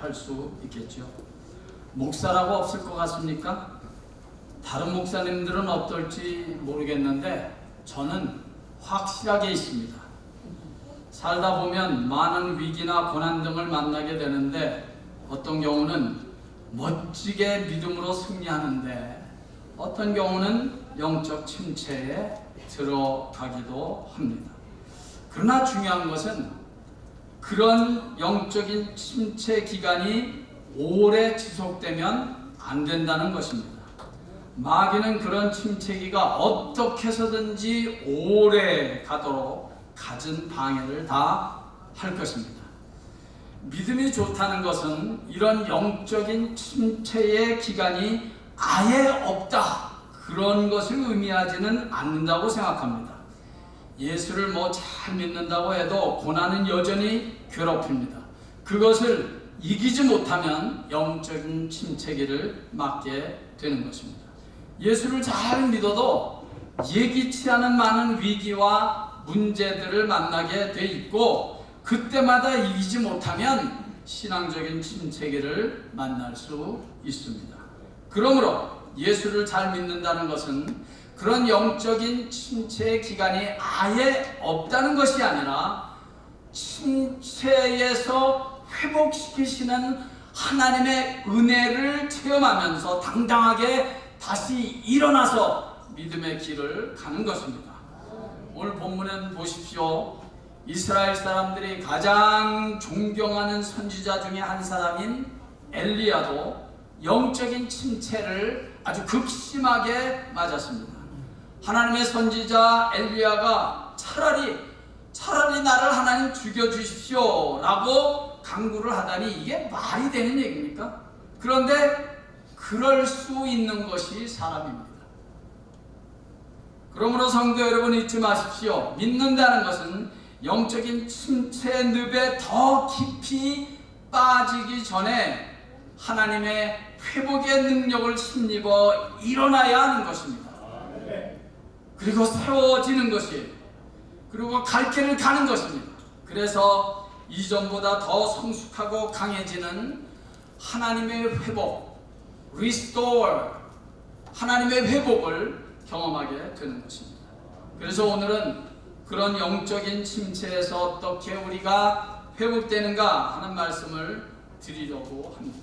할 수 있겠죠. 목사라고 없을 것 같습니까? 다른 목사님들은 어떨지 모르겠는데 저는 확실하게 있습니다. 살다 보면 많은 위기나 고난 등을 만나게 되는데 어떤 경우는 멋지게 믿음으로 승리하는데 어떤 경우는 영적 침체에 들어가기도 합니다. 그러나 중요한 것은 그런 영적인 침체 기간이 오래 지속되면 안 된다는 것입니다. 마귀는 그런 침체기가 어떻게 해서든지 오래 가도록 갖은 방해를 다 할 것입니다. 믿음이 좋다는 것은 이런 영적인 침체의 기간이 아예 없다, 그런 것을 의미하지는 않는다고 생각합니다. 예수를 잘 믿는다고 해도 고난은 여전히 괴롭힙니다. 그것을 이기지 못하면 영적인 침체기를 맞게 되는 것입니다. 예수를 잘 믿어도 예기치 않은 많은 위기와 문제들을 만나게 돼 있고 그때마다 이기지 못하면 신앙적인 침체기를 만날 수 있습니다. 그러므로 예수를 잘 믿는다는 것은 그런 영적인 침체의 기간이 아예 없다는 것이 아니라 침체에서 회복시키시는 하나님의 은혜를 체험하면서 당당하게 다시 일어나서 믿음의 길을 가는 것입니다. 오늘 본문은 보십시오. 이스라엘 사람들이 가장 존경하는 선지자 중에 한 사람인 엘리야도 영적인 침체를 아주 극심하게 맞았습니다. 하나님의 선지자 엘리야가 차라리 나를 하나님 죽여주십시오 라고 간구를 하다니 이게 말이 되는 얘기입니까? 그런데 그럴 수 있는 것이 사람입니다. 그러므로 성도 여러분, 잊지 마십시오. 믿는다는 것은 영적인 침체 늪에 더 깊이 빠지기 전에 하나님의 회복의 능력을 힘입어 일어나야 하는 것입니다. 그리고 세워지는 것이에요. 그리고 갈 길을 가는 것입니다. 그래서 이전보다 더 성숙하고 강해지는 하나님의 회복, restore, 하나님의 회복을 경험하게 되는 것입니다. 그래서 오늘은 그런 영적인 침체에서 어떻게 우리가 회복되는가 하는 말씀을 드리려고 합니다.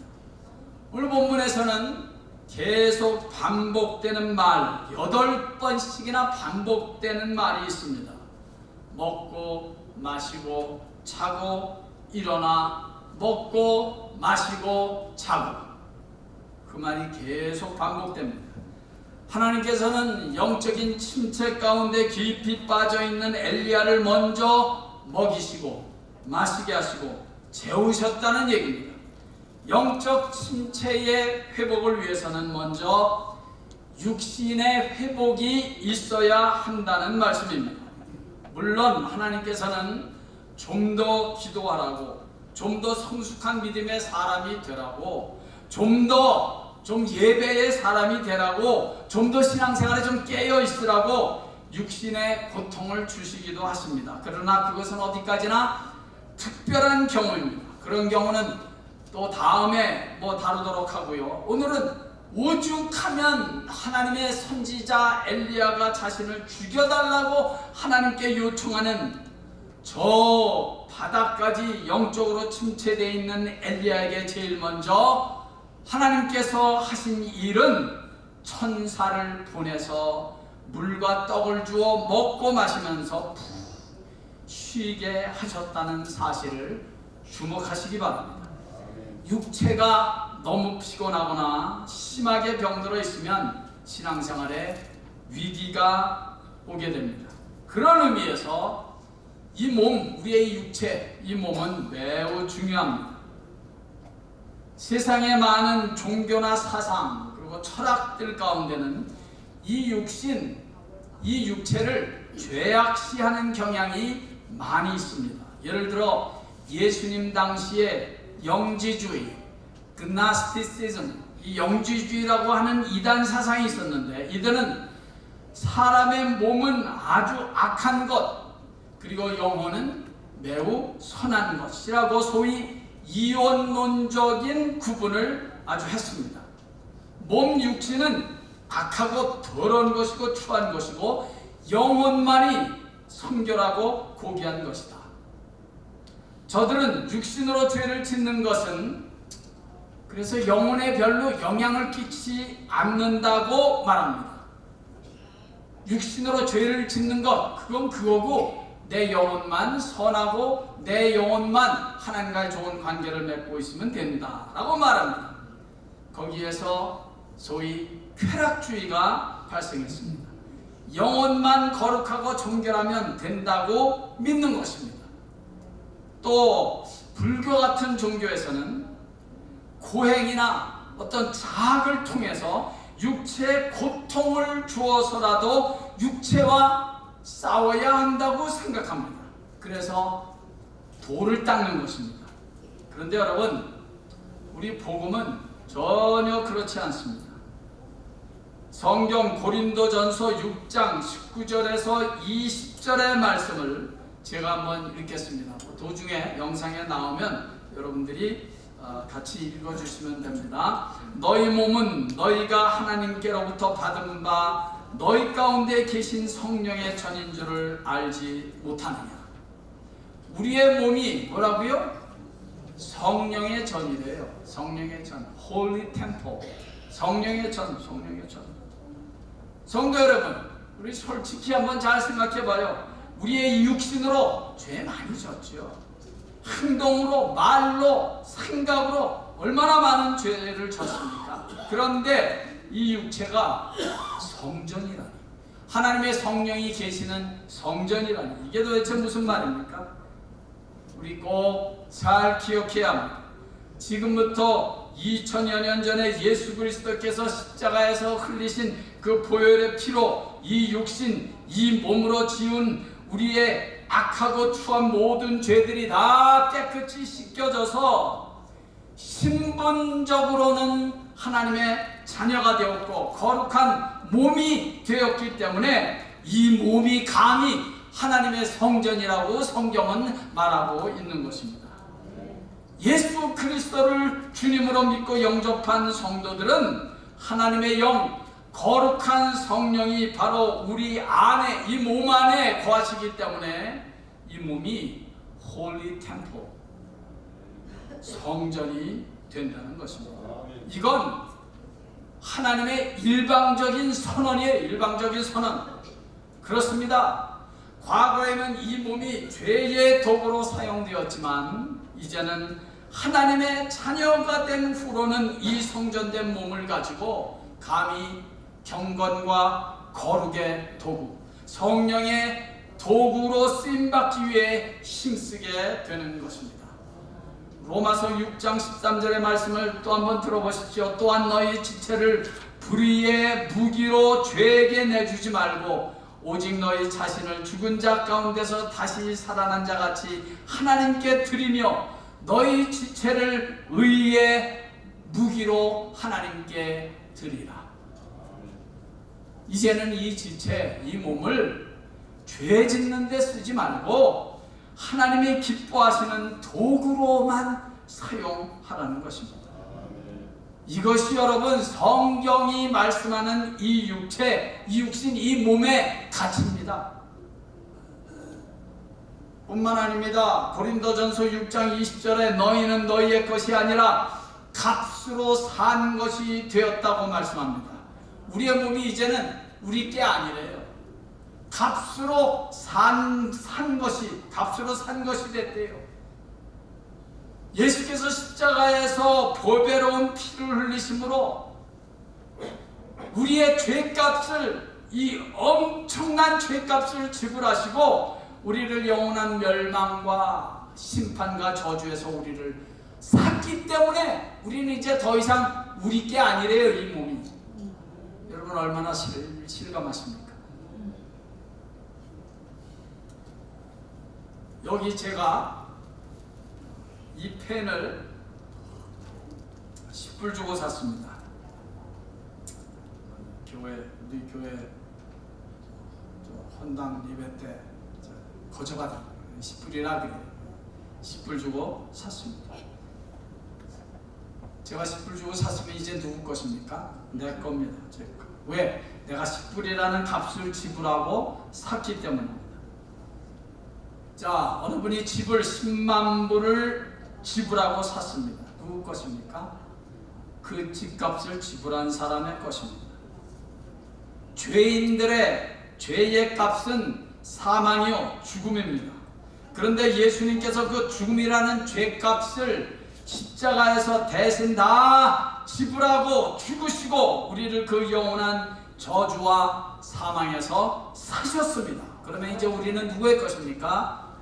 오늘 본문에서는 계속 반복되는 말, 8번씩이나 반복되는 말이 있습니다. 먹고 마시고 자고 일어나, 먹고 마시고 자고. 그 말이 계속 반복됩니다. 하나님께서는 영적인 침체 가운데 깊이 빠져있는 엘리야를 먼저 먹이시고 마시게 하시고 재우셨다는 얘기입니다. 영적 침체의 회복을 위해서는 먼저 육신의 회복이 있어야 한다는 말씀입니다. 물론 하나님께서는 좀 더 기도하라고, 좀 더 성숙한 믿음의 사람이 되라고, 좀 예배의 사람이 되라고, 좀 더 신앙생활에 좀 깨어 있으라고 육신의 고통을 주시기도 하십니다. 그러나 그것은 어디까지나 특별한 경우입니다. 그런 경우는 또 다음에 다루도록 하고요. 오늘은 오죽하면 하나님의 선지자 엘리야가 자신을 죽여달라고 하나님께 요청하는 저 바닥까지 영적으로 침체되어 있는 엘리야에게 제일 먼저 하나님께서 하신 일은 천사를 보내서 물과 떡을 주어 먹고 마시면서 푹 쉬게 하셨다는 사실을 주목하시기 바랍니다. 육체가 너무 피곤하거나 심하게 병들어 있으면 신앙생활에 위기가 오게 됩니다. 그런 의미에서 이 몸, 우리의 육체, 이 몸은 매우 중요합니다. 세상의 많은 종교나 사상 그리고 철학들 가운데는 이 육신, 이 육체를 죄악시하는 경향이 많이 있습니다. 예를 들어 예수님 당시에 영지주의, 그나스티시즘, 이 영지주의라고 하는 이단 사상이 있었는데 이들은 사람의 몸은 아주 악한 것, 그리고 영혼은 매우 선한 것이라고 소위 이원론적인 구분을 아주 했습니다. 몸 육신은 악하고 더러운 것이고 추한 것이고 영혼만이 성결하고 고귀한 것이다. 저들은 육신으로 죄를 짓는 것은 그래서 영혼에 별로 영향을 끼치지 않는다고 말합니다. 육신으로 죄를 짓는 것, 그건 그거고 내 영혼만 선하고 내 영혼만 하나님과의 좋은 관계를 맺고 있으면 된다라고 말합니다. 거기에서 소위 쾌락주의가 발생했습니다. 영혼만 거룩하고 정결하면 된다고 믿는 것입니다. 또 불교 같은 종교에서는 고행이나 어떤 자학을 통해서 육체에 고통을 주어서라도 육체와 싸워야 한다고 생각합니다. 그래서 돌을 닦는 것입니다. 그런데 여러분, 우리 복음은 전혀 그렇지 않습니다. 성경 고린도전서 6장 19절에서 20절의 말씀을 제가 한번 읽겠습니다. 도중에 영상에 나오면 여러분들이 같이 읽어주시면 됩니다. 너희 몸은 너희가 하나님께로부터 받은 바 너희 가운데 계신 성령의 전인 줄을 알지 못하느냐. 우리의 몸이 뭐라고요? 성령의 전이래요. 성령의 전, Holy Temple. 성령의 전, 성령의 전. 성도 여러분, 우리 솔직히 한번 잘 생각해봐요. 우리의 육신으로 죄 많이 졌죠. 행동으로, 말로, 생각으로 얼마나 많은 죄를 졌습니까? 그런데 이 육체가 성전이라니, 하나님의 성령이 계시는 성전이라니, 이게 도대체 무슨 말입니까? 우리 꼭 잘 기억해야 합니다. 지금부터 2000여 년 전에 예수 그리스도께서 십자가에서 흘리신 그 보혈의 피로 이 육신, 이 몸으로 지은 우리의 악하고 추한 모든 죄들이 다 깨끗이 씻겨져서 신분적으로는 하나님의 자녀가 되었고 거룩한 몸이 되었기 때문에 이 몸이 감히 하나님의 성전이라고 성경은 말하고 있는 것입니다. 예수 그리스도를 주님으로 믿고 영접한 성도들은 하나님의 영, 거룩한 성령이 바로 우리 안에, 이 몸 안에 거하시기 때문에 이 몸이 Holy Temple, 성전이 된다는 것입니다. 이건 하나님의 일방적인 선언이에요. 일방적인 선언. 그렇습니다. 과거에는 이 몸이 죄의 도구로 사용되었지만 이제는 하나님의 자녀가 된 후로는 이 성전된 몸을 가지고 감히 경건과 거룩의 도구, 성령의 도구로 쓰임받기 위해 힘쓰게 되는 것입니다. 로마서 6장 13절의 말씀을 또 한번 들어보십시오. 또한 너희 지체를 불의의 무기로 죄에게 내주지 말고 오직 너희 자신을 죽은 자 가운데서 다시 살아난 자 같이 하나님께 드리며 너희 지체를 의의 무기로 하나님께 드리라. 이제는 이 지체, 이 몸을 죄 짓는 데 쓰지 말고 하나님이 기뻐하시는 도구로만 사용하라는 것입니다. 이것이 여러분 성경이 말씀하는 이 육체, 이 육신, 이 몸의 가치입니다. 뿐만 아닙니다. 고린도전서 6장 20절에 너희는 너희의 것이 아니라 값으로 산 것이 되었다고 말씀합니다. 우리의 몸이 이제는 우리 게 아니래요. 값으로 산 것이 됐대요. 예수께서 십자가에서 보배로운 피를 흘리심으로 우리의 죄값을, 이 엄청난 죄값을 지불하시고 우리를 영원한 멸망과 심판과 저주에서 우리를 샀기 때문에 우리는 이제 더 이상 우리 게 아니래요. 이 몸이. 여러분 얼마나 실감하십니까? 여기 제가 이 펜을 10불 주고 샀습니다. 우리 교회 헌당 예배 때 거저받은 10불이라 그래요. 10불 주고 샀습니다. 제가 10불 주고 샀으면 이제 누구 것입니까? 내 겁니다. 제 거. 왜? 내가 10불이라는 값을 지불하고 샀기 때문입니다. 자, 어느 분이 집을 10만 불을 지불하고 샀습니다. 누구 것입니까? 그 집값을 지불한 사람의 것입니다. 죄인들의 죄의 값은 사망이요 죽음입니다. 그런데 예수님께서 그 죽음이라는 죄값을 십자가에서 대신 다 지불하고 죽으시고 우리를 그 영원한 저주와 사망에서 사셨습니다. 그러면 이제 우리는 누구의 것입니까?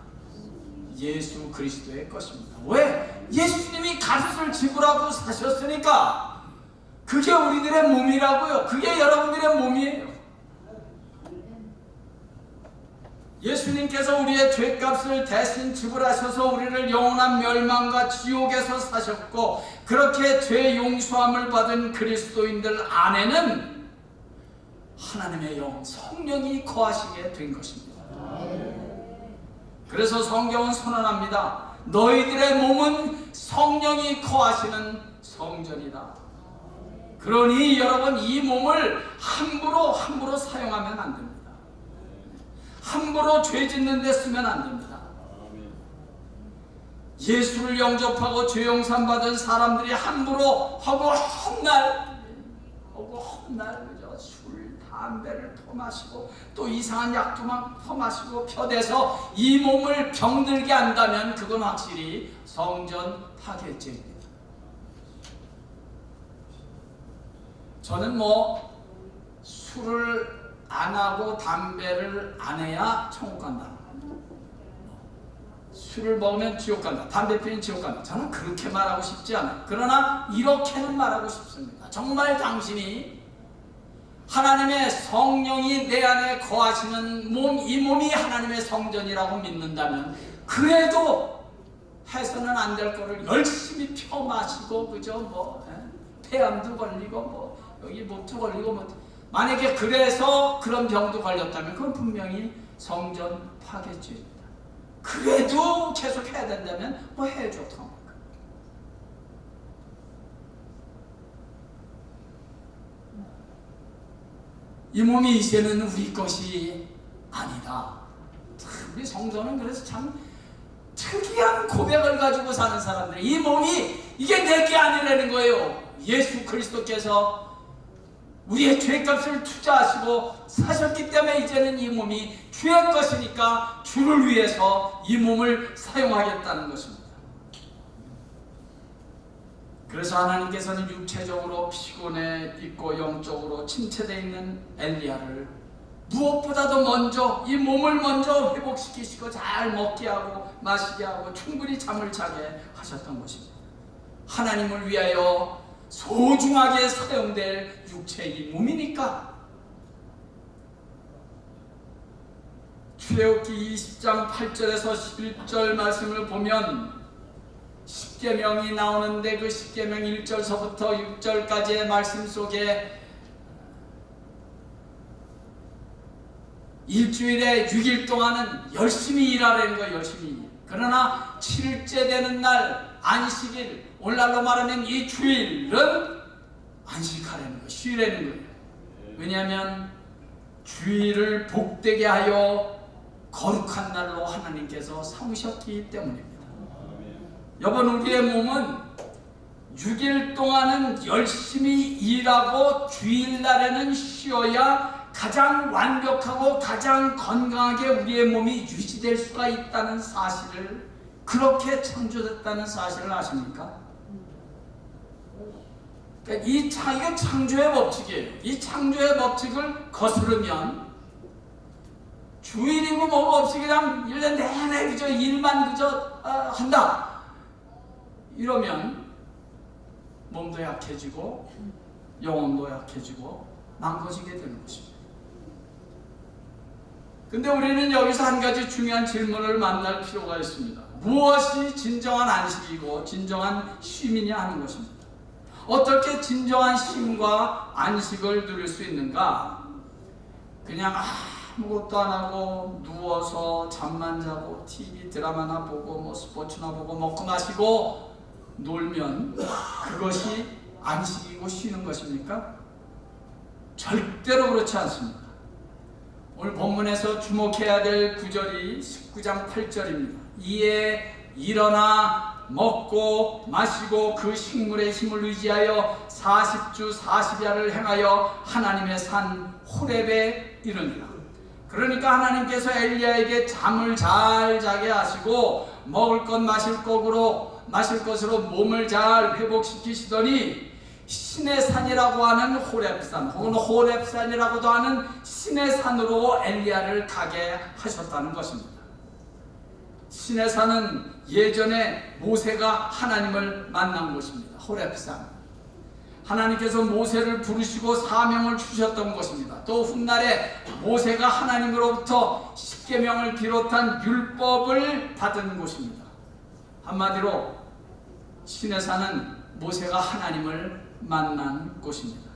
예수 그리스도의 것입니다. 왜? 예수님이 값을 지불하고 사셨으니까. 그게 우리들의 몸이라고요. 그게 여러분들의 몸이에요. 예수님께서 우리의 죄값을 대신 지불하셔서 우리를 영원한 멸망과 지옥에서 사셨고, 그렇게 죄 용서함을 받은 그리스도인들 안에는 하나님의 영 성령이 거하시게 된 것입니다. 그래서 성경은 선언합니다. 너희들의 몸은 성령이 거하시는 성전이다. 그러니 여러분, 이 몸을 함부로 사용하면 안 됩니다. 함부로 죄 짓는 데 쓰면 안 됩니다. 예수를 영접하고 죄 용서 받은 사람들이 함부로 하고 헛날 그저 술, 담배를 퍼마시고 또 이상한 약도만 퍼마시고 펴대서 이 몸을 병들게 한다면 그건 확실히 성전 파괴죄입니다. 저는 술을 안 하고 담배를 안 해야 천국 간다. 술을 먹으면 지옥 간다. 담배 피우면 지옥 간다. 저는 그렇게 말하고 싶지 않아요. 그러나 이렇게는 말하고 싶습니다. 정말 당신이 하나님의 성령이 내 안에 거하시는 몸, 이 몸이 하나님의 성전이라고 믿는다면 그래도 해서는 안 될 거를 열심히 펴 마시고 그저 폐암도 걸리고 여기 목도 걸리고 만약에 그래서 그런 병도 걸렸다면 그건 분명히 성전 파괴죄입니다. 그래도 계속 해야 된다면 해야죠. 어떡합니까? 이 몸이 이제는 우리 것이 아니다. 우리 성도는 그래서 참 특이한 고백을 가지고 사는 사람들, 이 몸이 이게 내 게 아니라는 거예요. 예수 그리스도께서 우리의 죄값을 투자하시고 사셨기 때문에 이제는 이 몸이 주의 것이니까 주를 위해서 이 몸을 사용하겠다는 것입니다. 그래서 하나님께서는 육체적으로 피곤해 있고 영적으로 침체되어 있는 엘리야를 무엇보다도 먼저 이 몸을 먼저 회복시키시고 잘 먹게 하고 마시게 하고 충분히 잠을 자게 하셨던 것입니다. 하나님을 위하여 소중하게 사용될 육체의 몸이니까. 출애굽기 20장 8절에서 11절 말씀을 보면 십계명이 나오는데 그 십계명 1절서부터 6절까지의 말씀 속에 일주일에 6일 동안은 열심히 일하라는 거예요. 열심히. 그러나 7일째 되는 날 안식일, 오늘날로 말하면 이 주일은 안식하라는 거, 쉬라는 거예요. 왜냐하면 주일을 복되게 하여 거룩한 날로 하나님께서 삼으셨기 때문입니다. 여러분, 우리의 몸은 6일 동안은 열심히 일하고 주일날에는 쉬어야 가장 완벽하고 가장 건강하게 우리의 몸이 유지될 수가 있다는 사실을, 그렇게 창조됐다는 사실을 아십니까? 그러니까 이게 창조의 법칙이에요. 이 창조의 법칙을 거스르면 주일이고 뭐가 없이 그냥 1년 내내 그저 일만 그저 한다, 이러면 몸도 약해지고 영혼도 약해지고 망가지게 되는 것입니다. 근데 우리는 여기서 한 가지 중요한 질문을 만날 필요가 있습니다. 무엇이 진정한 안식이고 진정한 쉼이냐 하는 것입니다. 어떻게 진정한 쉼과 안식을 누릴 수 있는가? 그냥 아무것도 안 하고 누워서 잠만 자고 TV 드라마나 보고 스포츠나 보고 먹고 마시고 놀면 그것이 안식이고 쉬는 것입니까? 절대로 그렇지 않습니다. 오늘 본문에서 주목해야 될 구절이 19장 8절입니다. 이에 일어나 먹고 마시고 그 식물의 힘을 의지하여 40주 40야를 행하여 하나님의 산 호렙에 이르니라. 그러니까 하나님께서 엘리야에게 잠을 잘 자게 하시고 먹을 것 마실 것으로 몸을 잘 회복시키시더니 신의 산이라고 하는 호렙산 혹은 호렙산이라고도 하는 신의 산으로 엘리야를 가게 하셨다는 것입니다. 신의 산은 예전에 모세가 하나님을 만난 곳입니다. 호렙산. 하나님께서 모세를 부르시고 사명을 주셨던 곳입니다. 또 훗날에 모세가 하나님으로부터 십계명을 비롯한 율법을 받은 곳입니다. 한마디로 신의 산은 모세가 하나님을 만난 곳입니다.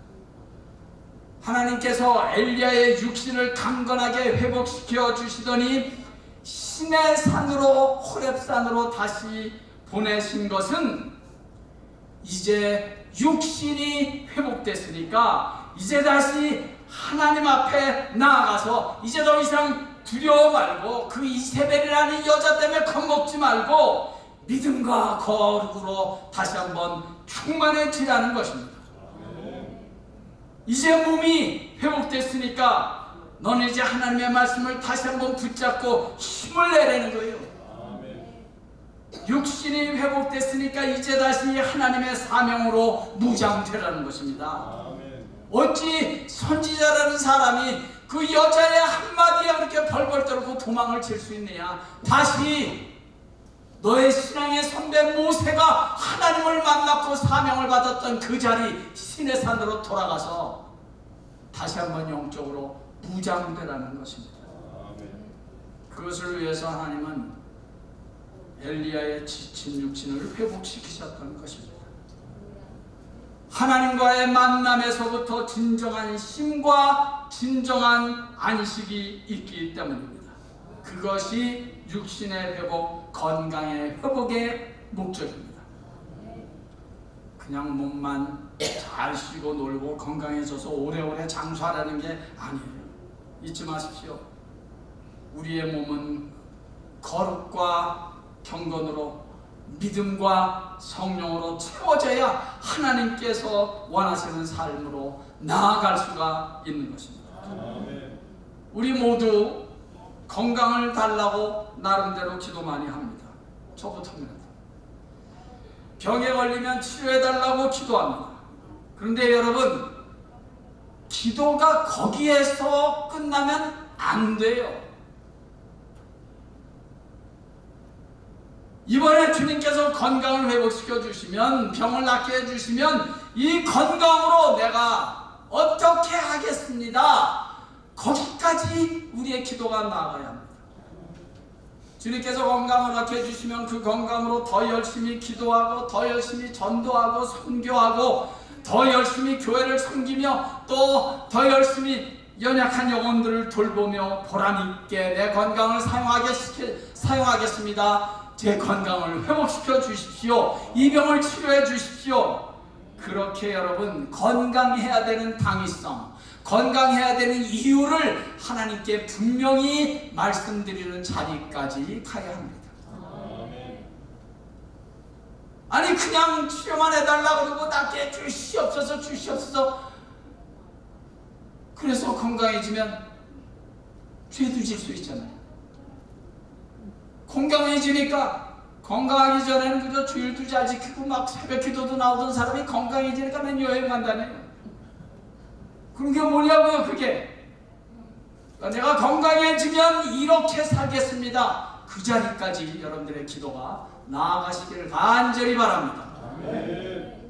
하나님께서 엘리야의 육신을 강건하게 회복시켜 주시더니 신의 산으로 호렙산으로 다시 보내신 것은 이제 육신이 회복됐으니까 이제 다시 하나님 앞에 나아가서 이제 더 이상 두려워 말고 그 이세벨이라는 여자 때문에 겁먹지 말고 믿음과 거룩으로 다시 한번 충만해지라는 것입니다. 이제 몸이 회복됐으니까 너는 이제 하나님의 말씀을 다시 한번 붙잡고 힘을 내라는 거예요. 육신이 회복됐으니까 이제 다시 하나님의 사명으로 무장되라는 것입니다. 어찌 선지자라는 사람이 그 여자의 한마디에 그렇게 벌벌 떨고 도망을 칠 수 있느냐? 다시 너의 신앙의 선배 모세가 하나님을 만났고 사명을 받았던 그 자리 신의 산으로 돌아가서 다시 한번 영적으로 무장되라는 것입니다. 그것을 위해서 하나님은 엘리야의 지친 육신을 회복시키셨던 것입니다. 하나님과의 만남에서부터 진정한 쉼과 진정한 안식이 있기 때문입니다. 그것이 육신의 회복, 건강의 회복의 목적입니다. 그냥 몸만 잘 쉬고 놀고 건강해져서 오래오래 장수하라는 게 아니에요. 잊지 마십시오. 우리의 몸은 거룩과 경건으로 믿음과 성령으로 채워져야 하나님께서 원하시는 삶으로 나아갈 수가 있는 것입니다. 우리 모두 건강을 달라고 나름대로 기도 많이 합니다. 저부터입니다. 병에 걸리면 치료해달라고 기도합니다. 그런데 여러분, 기도가 거기에서 끝나면 안 돼요. 이번에 주님께서 건강을 회복시켜 주시면, 병을 낫게 해주시면 이 건강으로 내가 어떻게 하겠습니다. 거기까지 우리의 기도가 나아가야 합니다. 주님께서 건강을 낫게 해주시면 그 건강으로 더 열심히 기도하고 더 열심히 전도하고 선교하고 더 열심히 교회를 섬기며 또 더 열심히 연약한 영혼들을 돌보며 보람있게 내 건강을 사용하겠습니다. 제 건강을 회복시켜 주십시오. 이 병을 치료해 주십시오. 그렇게 여러분 건강해야 되는 당위성, 건강해야 되는 이유를 하나님께 분명히 말씀드리는 자리까지 가야 합니다. 아니 그냥 치료만 해달라 그러고 낫게 주시옵소서 그래서 건강해지면 죄도 질 수 있잖아요. 건강해지니까 건강하기 전에는 그저 주일도 잘 지키고 막 새벽 기도도 나오던 사람이 건강해지니까 맨 여행 간다네요. 그런 게 뭐냐고요 그게. 내가 건강해지면 이렇게 살겠습니다. 그 자리까지 여러분들의 기도가 나아가시기를 간절히 바랍니다. 아멘.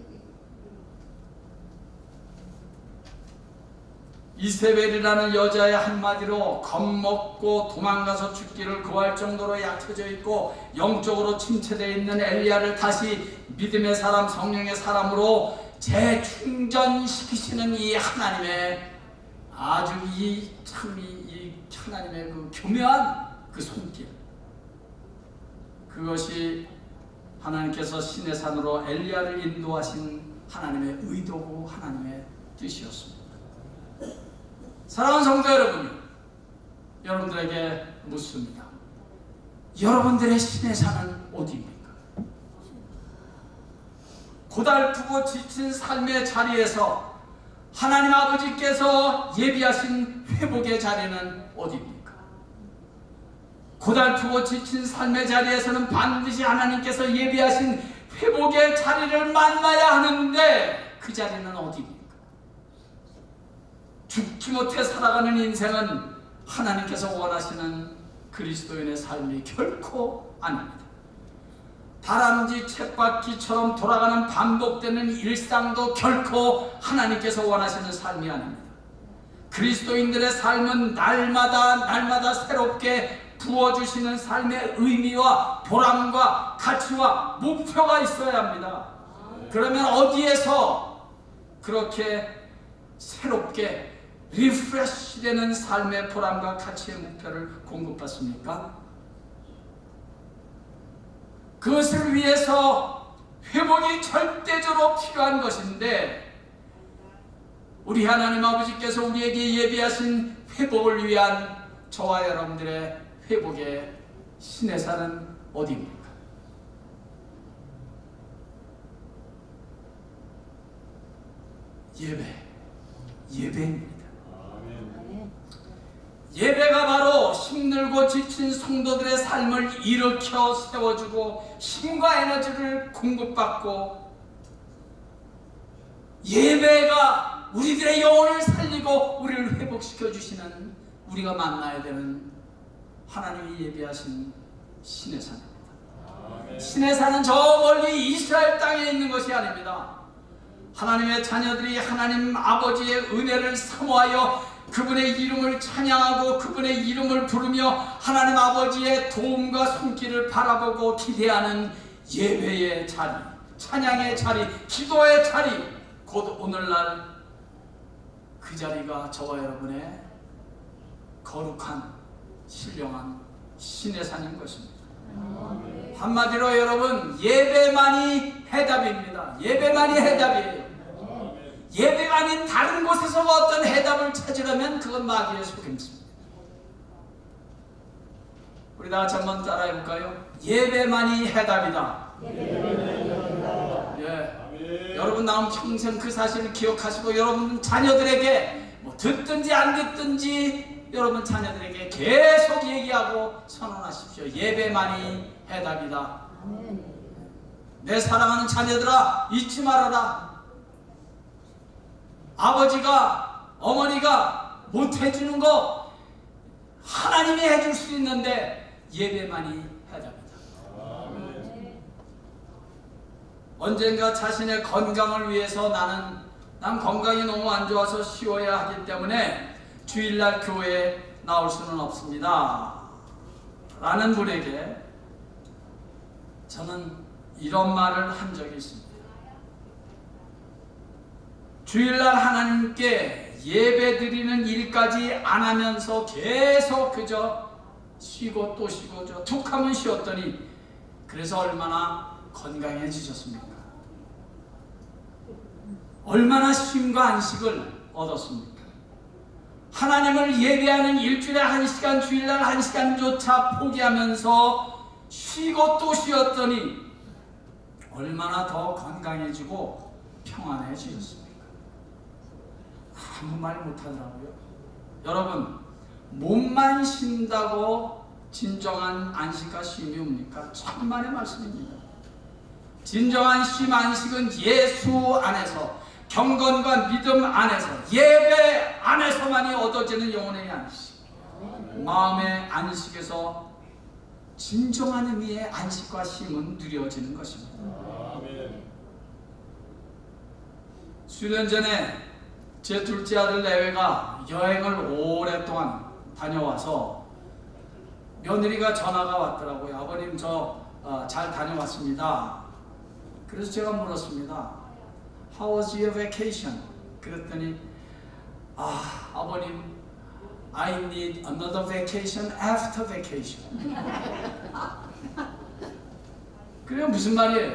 이세벨이라는 여자의 한마디로 겁먹고 도망가서 죽기를 고할 정도로 약해져 있고 영적으로 침체되어 있는 엘리야를 다시 믿음의 사람, 성령의 사람으로 재충전시키시는 이 하나님의 아주 이 하나님의 그 교묘한 그 손길, 그것이 하나님께서 신의 산으로 엘리야를 인도하신 하나님의 의도고 하나님의 뜻이었습니다. 사랑하는 성도 여러분요, 여러분들에게 묻습니다. 여러분들의 신의 산은 어디입니까? 고달프고 지친 삶의 자리에서 하나님 아버지께서 예비하신 회복의 자리는 어디입니까? 고달프고 지친 삶의 자리에서는 반드시 하나님께서 예비하신 회복의 자리를 만나야 하는데 그 자리는 어디입니까? 죽지 못해 살아가는 인생은 하나님께서 원하시는 그리스도인의 삶이 결코 아닙니다. 다람쥐 쳇바퀴처럼 돌아가는 반복되는 일상도 결코 하나님께서 원하시는 삶이 아닙니다. 그리스도인들의 삶은 날마다 새롭게 부어주시는 삶의 의미와 보람과 가치와 목표가 있어야 합니다. 그러면 어디에서 그렇게 새롭게 리프레시 되는 삶의 보람과 가치의 목표를 공급받습니까? 그것을 위해서 회복이 절대적으로 필요한 것인데, 우리 하나님 아버지께서 우리에게 예비하신 회복을 위한 저와 여러분들의 회복의 신의 산은 어디입니까? 예배입니다. 예배가 바로 힘들고 지친 성도들의 삶을 일으켜 세워주고 힘과 에너지를 공급받고, 예배가 우리들의 영혼을 살리고 우리를 회복시켜 주시는, 우리가 만나야 되는 하나님이 예비하신 신의 산입니다. 신의 산은 저 멀리 이스라엘 땅에 있는 것이 아닙니다. 하나님의 자녀들이 하나님 아버지의 은혜를 사모하여 그분의 이름을 찬양하고 그분의 이름을 부르며 하나님 아버지의 도움과 손길을 바라보고 기대하는 예배의 자리, 찬양의 자리, 기도의 자리, 곧 오늘날 그 자리가 저와 여러분의 거룩한 신령한 신의 산인 것입니다. 한마디로 여러분, 예배만이 해답입니다. 예배만이 해답이에요. 예배가 아닌 다른 곳에서 어떤 해답을 찾으려면 그건 마귀의 속임수입니다. 우리 다 같이 한번 따라해볼까요? 예배만이 해답이다. 예. 여러분 나온 평생 그 사실을 기억하시고, 여러분 자녀들에게 뭐 듣든지 안 듣든지 여러분 자녀들에게 계속 얘기하고 선언하십시오. 예배만이 해답이다. 내 사랑하는 자녀들아, 잊지 말아라. 아버지가, 어머니가 못해주는 거 하나님이 해줄 수 있는데 예배만이 해답이다. 언젠가 자신의 건강을 위해서 난 건강이 너무 안 좋아서 쉬어야 하기 때문에 주일날 교회에 나올 수는 없습니다 라는 분에게 저는 이런 말을 한 적이 있습니다. 주일날 하나님께 예배 드리는 일까지 안 하면서 계속 그저 쉬고 또 쉬고 툭 하면 쉬었더니 그래서 얼마나 건강해지셨습니까? 얼마나 쉼과 안식을 얻었습니까? 하나님을 예배하는 일주일에 1시간, 주일날 1시간조차 포기하면서 쉬고 또 쉬었더니 얼마나 더 건강해지고 평안해지셨습니까? 아무 말 못하더라고요. 여러분, 몸만 쉰다고 진정한 안식과 쉼이 옵니까? 천만의 말씀입니다. 진정한 쉼, 안식은 예수 안에서, 경건과 믿음 안에서, 예배 안에서만이 얻어지는 영혼의 안식, 마음의 안식에서 진정한 의미의 안식과 쉼은 누려지는 것입니다. 수년 전에 제 둘째 아들 내외가 여행을 오랫동안 다녀와서 며느리가 전화가 왔더라고요. 아버님 저 잘 다녀왔습니다. 그래서 제가 물었습니다. How was your vacation? 그랬더니 아버님 I need another vacation after vacation. 그래 무슨 말이에요?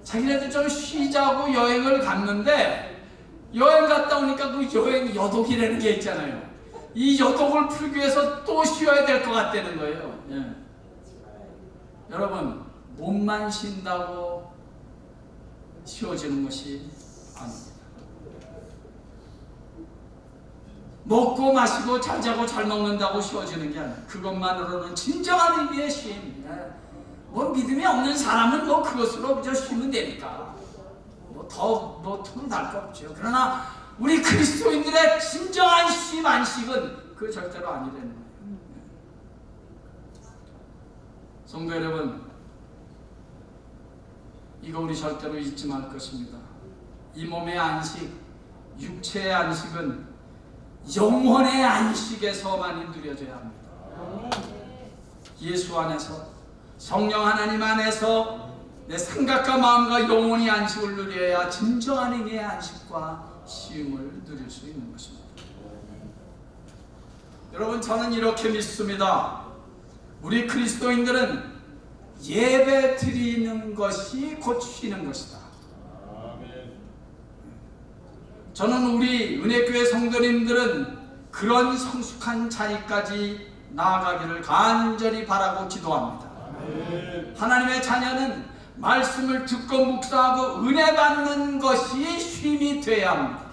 자기네들 좀 쉬자고 여행을 갔는데 여행 갔다 오니까 그 여행 여독이라는 게 있잖아요. 이 여독을 풀기 위해서 또 쉬어야 될 것 같다는 거예요. 예. 여러분 몸만 쉰다고 쉬워지는 것이 아닙니다. 먹고 마시고 잘 자고 잘 먹는다고 쉬워지는 게 아니에요. 그것만으로는 진정한 의미의 쉼. 뭐 믿음이 없는 사람은 뭐 그것으로 그저 쉬면 되니까 뭐 틈을 달 거 없죠. 그러나 우리 그리스도인들의 진정한 쉼 안식은 그 절대로 아니라는 거예요. 성도 여러분, 이거 우리 절대로 잊지 말 것입니다. 이 몸의 안식, 육체의 안식은 영혼의 안식에서만이 누려져야 합니다. 예수 안에서, 성령 하나님 안에서 내 생각과 마음과 영혼이 안식을 누려야 진정한 의미의 안식과 쉼을 누릴 수 있는 것입니다. 여러분, 저는 이렇게 믿습니다. 우리 그리스도인들은 예배 드리는 것이 곧 쉬는 것이다. 저는 우리 은혜교회 성도님들은 그런 성숙한 자리까지 나아가기를 간절히 바라고 기도합니다. 하나님의 자녀는 말씀을 듣고 묵상하고 은혜 받는 것이 쉼이 되어야 합니다.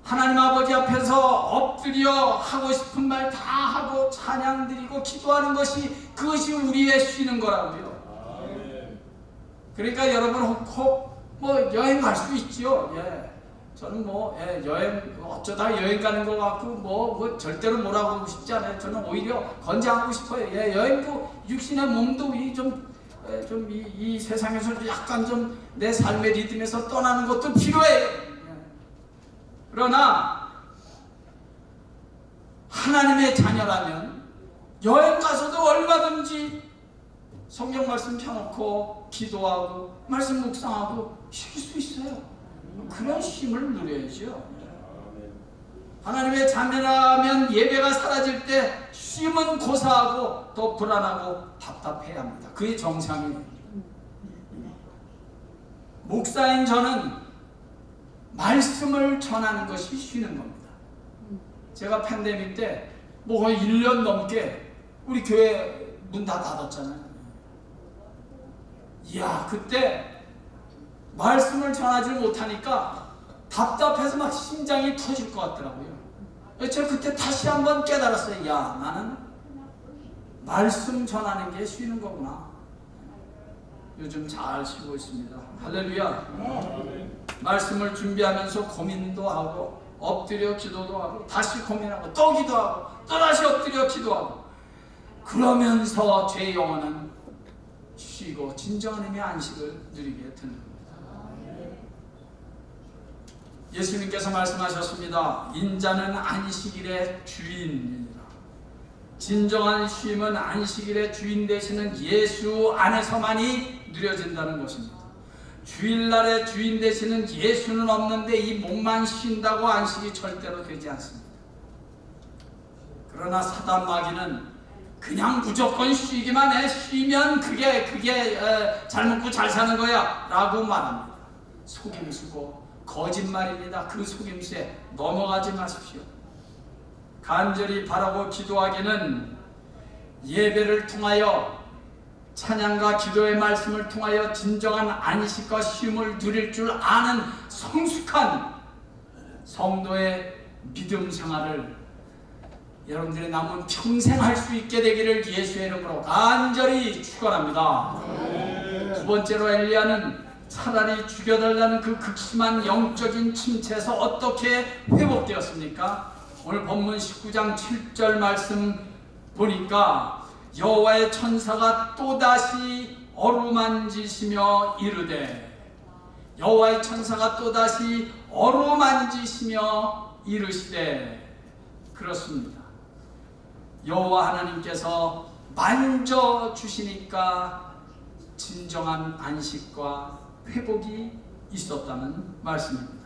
하나님 아버지 앞에서 엎드려 하고 싶은 말 다 하고 찬양 드리고 기도하는 것이 그것이 우리의 쉬는 거라고요. 그러니까 여러분 혹 뭐 여행 갈 수 있지요. 예. 저는 여행 어쩌다 여행 가는 것 같고 뭐 절대로 뭐라고 하고 싶지 않아요. 저는 오히려 권장하고 싶어요. 예, 여행도 육신의 몸도 이 세상에서 약간 좀 내 삶의 리듬에서 떠나는 것도 필요해요. 그러나 하나님의 자녀라면 여행 가서도 얼마든지 성경 말씀 펴놓고 기도하고 말씀 묵상하고 쉴 수 있어요. 그런 쉼을 누려야죠. 하나님의 자녀라면 예배가 사라질 때 쉼은 고사하고 또 불안하고 답답해야 합니다. 그게 정상이에요. 목사인 저는 말씀을 전하는 것이 쉬는 겁니다. 제가 팬데믹 때 뭐 거의 1년 넘게 우리 교회 문 다 닫았잖아요. 이야, 그때 말씀을 전하지 못하니까 답답해서 막 심장이 터질 것 같더라고요. 제가 그때 다시 한번 깨달았어요. 야, 나는 말씀 전하는 게 쉬는 거구나. 요즘 잘 쉬고 있습니다. 할렐루야. 말씀을 준비하면서 고민도 하고 엎드려 기도도 하고 다시 고민하고 또 기도하고 또 다시 엎드려 기도하고 그러면서 제 영혼은 쉬고 진정한 의미의 안식을 누리게 되는 겁니다. 예수님께서 말씀하셨습니다. 인자는 안식일의 주인이니라. 진정한 쉼은 안식일의 주인 되시는 예수 안에서만이 누려진다는 것입니다. 주일날의 주인 되시는 예수는 없는데 이 몸만 쉰다고 안식이 절대로 되지 않습니다. 그러나 사단 마귀는 그냥 무조건 쉬기만 해. 쉬면 그게 잘 먹고 잘 사는 거야 라고 말합니다. 속임수고 거짓말입니다. 그 속임수에 넘어가지 마십시오. 간절히 바라고 기도하기는 예배를 통하여 찬양과 기도의 말씀을 통하여 진정한 안식과 쉼을 누릴 줄 아는 성숙한 성도의 믿음 생활을 여러분들의 남은 평생 할 수 있게 되기를 예수의 이름으로 간절히 축원합니다. 두 번째로 엘리야는 차라리 죽여달라는 그 극심한 영적인 침체에서 어떻게 회복되었습니까? 오늘 본문 19장 7절 말씀 보니까 여호와의 천사가 또다시 어루만지시며 이르되 여호와의 천사가 또다시 어루만지시며 이르시되 그렇습니다. 여호와 하나님께서 만져주시니까 진정한 안식과 회복이 있었다는 말씀입니다.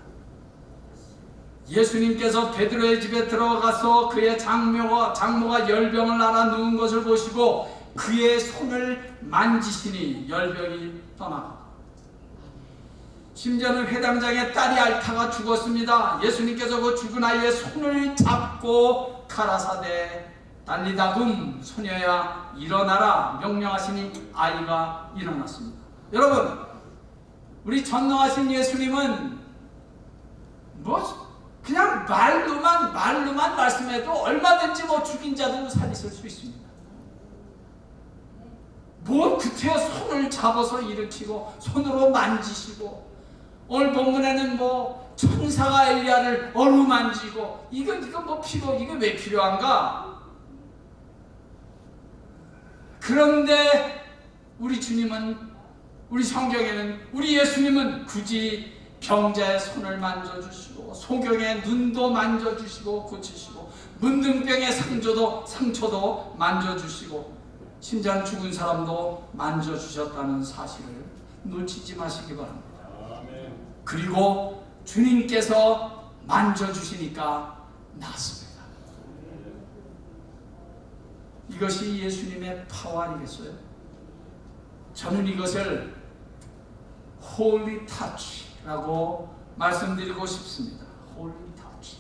예수님께서 베드로의 집에 들어가서 그의 장모가 열병을 앓아 누운 것을 보시고 그의 손을 만지시니 열병이 떠나가. 심지어는 회당장의 딸이 앓다가 죽었습니다. 예수님께서 그 죽은 아이의 손을 잡고 가라사대 달리다금 소녀야 일어나라 명령하시니 아이가 일어났습니다. 여러분, 우리 전능하신 예수님은 그냥 말로만 말씀해도 얼마든지 죽인 자도 살리실 수 있습니다. 그때야 손을 잡아서 일으키고 손으로 만지시고, 오늘 본문에는 천사가 엘리야를 어루만지고, 이게 왜 필요한가? 그런데 우리 주님은, 우리 성경에는 우리 예수님은 굳이 병자의 손을 만져주시고, 소경의 눈도 만져주시고 고치시고, 문둥병의 상처도 만져주시고, 심장 죽은 사람도 만져주셨다는 사실을 놓치지 마시기 바랍니다. 그리고 주님께서 만져주시니까 낫습니다. 이것이 예수님의 파워 아니겠어요? 저는 이것을 Holy Touch라고 말씀드리고 싶습니다. Holy Touch.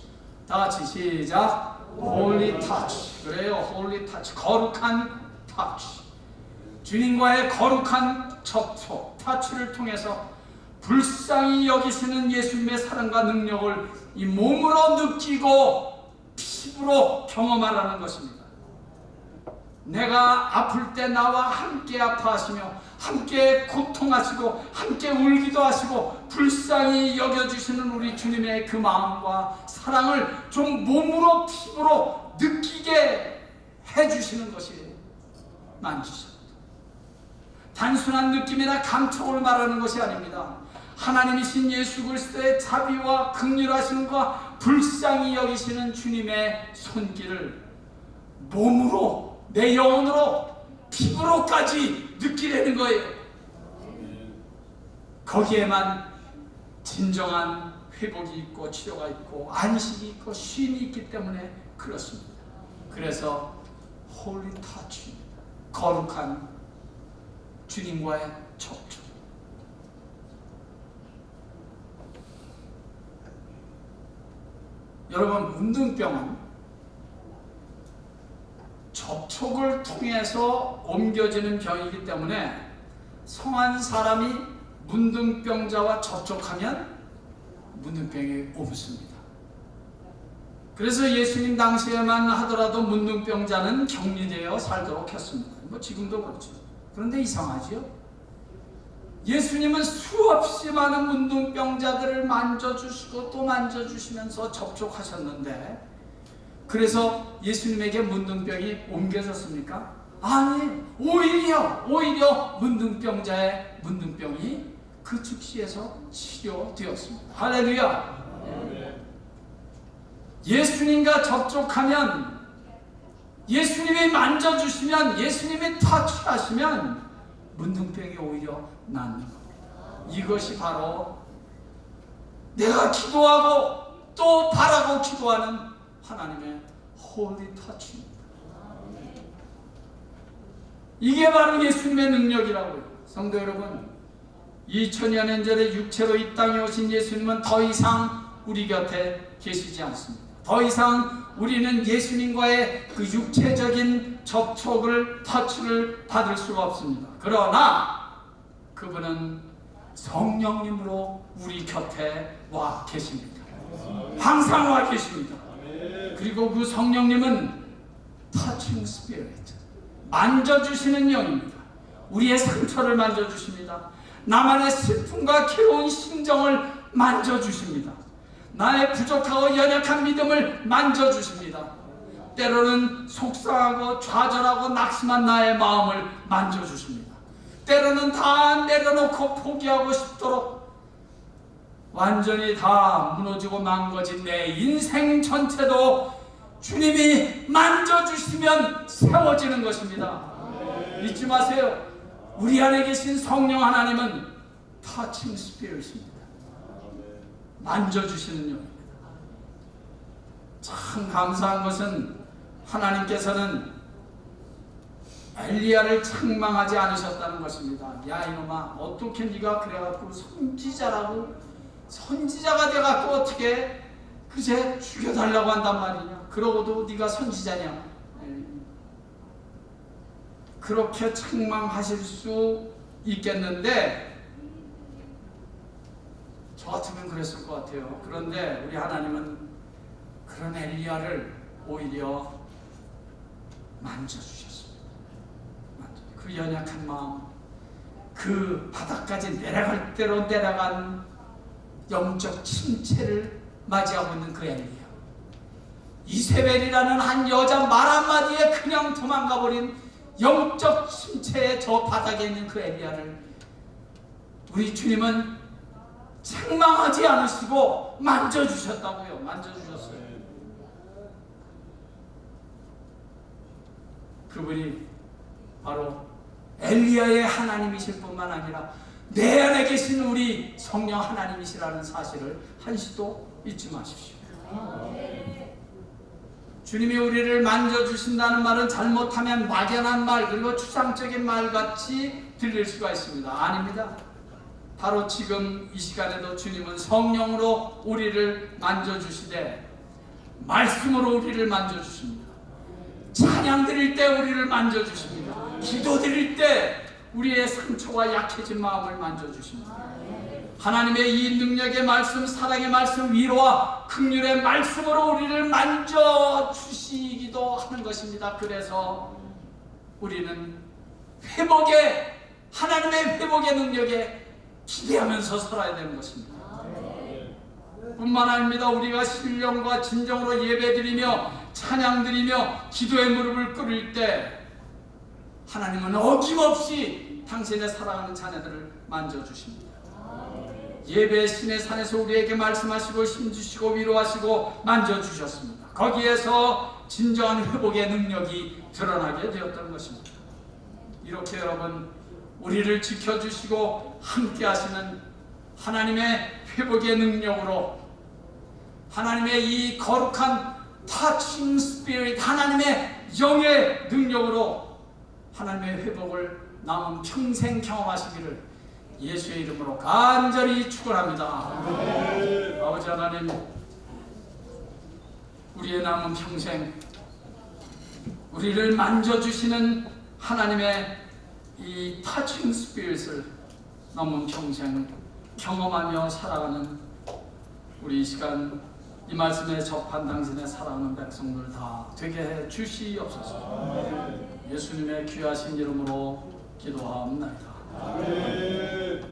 다 같이 시작. Holy Touch. 그래요. Holy Touch. 거룩한 터치. 주님과의 거룩한 접촉, 터치를 통해서 불쌍히 여기시는 예수님의 사랑과 능력을 이 몸으로 느끼고 피부로 경험하라는 것입니다. 내가 아플 때 나와 함께 아파하시며 함께 고통하시고 함께 울기도 하시고 불쌍히 여겨주시는 우리 주님의 그 마음과 사랑을 좀 몸으로 피부로 느끼게 해주시는 것이 만지셨다. 단순한 느낌이나 감촉을 말하는 것이 아닙니다. 하나님이신 예수 그리스도의 자비와 긍휼하심과 불쌍히 여기시는 주님의 손길을 몸으로, 내 영혼으로, 피부로까지 느끼려는 거예요. 거기에만 진정한 회복이 있고 치료가 있고 안식이 있고 쉼이 있기 때문에 그렇습니다. 그래서 홀리 터치입니다. 거룩한 주님과의 접촉. 여러분, 문둥병은 접촉을 통해서 옮겨지는 병이기 때문에 성한 사람이 문둥병자와 접촉하면 문둥병이 옮습니다. 그래서 예수님 당시에만 하더라도 문둥병자는 격리되어 살도록 했습니다. 지금도 그렇죠. 그런데 이상하지요? 예수님은 수없이 많은 문둥병자들을 만져주시고 또 만져주시면서 접촉하셨는데, 그래서 예수님에게 문둥병이 옮겨졌습니까? 아니, 오히려 문둥병자의 문둥병이 그 즉시에서 치료되었습니다. 할렐루야! 예수님과 접촉하면, 예수님이 만져주시면, 예수님이 터치하시면 문둥병이 오히려 낫는 겁니다. 이것이 바로 내가 기도하고 또 바라고 기도하는 하나님의 홀리 터치입니다. 이게 바로 예수님의 능력이라고요. 성도 여러분, 2000여 년 전에 육체로 이 땅에 오신 예수님은 더 이상 우리 곁에 계시지 않습니다. 더 이상 우리는 예수님과의 그 육체적인 접촉을, 터치를 받을 수가 없습니다. 그러나 그분은 성령님으로 우리 곁에 와 계십니다. 항상 와 계십니다. 그리고 그 성령님은 touching spirit, 만져주시는 영입니다. 우리의 상처를 만져주십니다. 나만의 슬픔과 괴로운 심정을 만져주십니다. 나의 부족하고 연약한 믿음을 만져주십니다. 때로는 속상하고 좌절하고 낙심한 나의 마음을 만져주십니다. 때로는 다 내려놓고 포기하고 싶도록 완전히 다 무너지고 망가진 내 인생 전체도 주님이 만져주시면 세워지는 것입니다. 잊지 마세요. 우리 안에 계신 성령 하나님은 터칭 스피릿입니다. 만져주시는 영입니다. 참 감사한 것은 하나님께서는 엘리야를 책망하지 않으셨다는 것입니다. 야 이놈아, 어떻게 네가 그래갖고 선지자가 돼갖고 어떻게 그제 죽여달라고 한단 말이냐. 그러고도 네가 선지자냐. 그렇게 책망하실 수 있겠는데 저 같으면 그랬을 것 같아요. 그런데 우리 하나님은 그런 엘리야를 오히려 만져주셨습니다. 그 연약한 마음, 그 바닥까지 내려갈 대로 내려간 영적 침체를 맞이하고 있는 그 엘리야, 이세벨이라는 한 여자 말 한마디에 그냥 도망가버린 영적 침체의 저 바닥에 있는 그 엘리야를 우리 주님은 책망하지 않으시고 만져주셨다고요. 만져주셨어요. 그분이 바로 엘리야의 하나님이실 뿐만 아니라 내 안에 계신 우리 성령 하나님이시라는 사실을 한시도 잊지 마십시오. 주님이 우리를 만져주신다는 말은 잘못하면 막연한 말, 그리고 추상적인 말 같이 들릴 수가 있습니다. 아닙니다. 바로 지금 이 시간에도 주님은 성령으로 우리를 만져주시되 말씀으로 우리를 만져주십니다. 찬양 드릴 때 우리를 만져주십니다. 기도 드릴 때 우리의 상처와 약해진 마음을 만져주십니다. 하나님의 이 능력의 말씀, 사랑의 말씀, 위로와 긍휼의 말씀으로 우리를 만져주시기도 하는 것입니다. 그래서 우리는 하나님의 회복의 능력에 기대하면서 살아야 되는 것입니다. 뿐만 아닙니다. 우리가 신령과 진정으로 예배드리며 찬양드리며 기도의 무릎을 꿇을 때 하나님은 어김없이 당신의 사랑하는 자녀들을 만져주십니다. 예배 신의 산에서 우리에게 말씀하시고 힘주시고 위로하시고 만져주셨습니다. 거기에서 진정한 회복의 능력이 드러나게 되었던 것입니다. 이렇게 여러분, 우리를 지켜주시고 함께 하시는 하나님의 회복의 능력으로, 하나님의 이 거룩한 터칭 스피릿, 하나님의 영의 능력으로 하나님의 회복을 남은 평생 경험하시기를 예수의 이름으로 간절히 축원합니다. 아버지 하나님, 우리의 남은 평생 우리를 만져주시는 하나님의 이 터칭 스피릿을 남은 평생 경험하며 살아가는 우리 이 시간, 이 말씀에 접한 당신의 사랑하는 백성들 다 되게 해 주시옵소서. 예수님의 귀하신 이름으로 기도하옵나이다.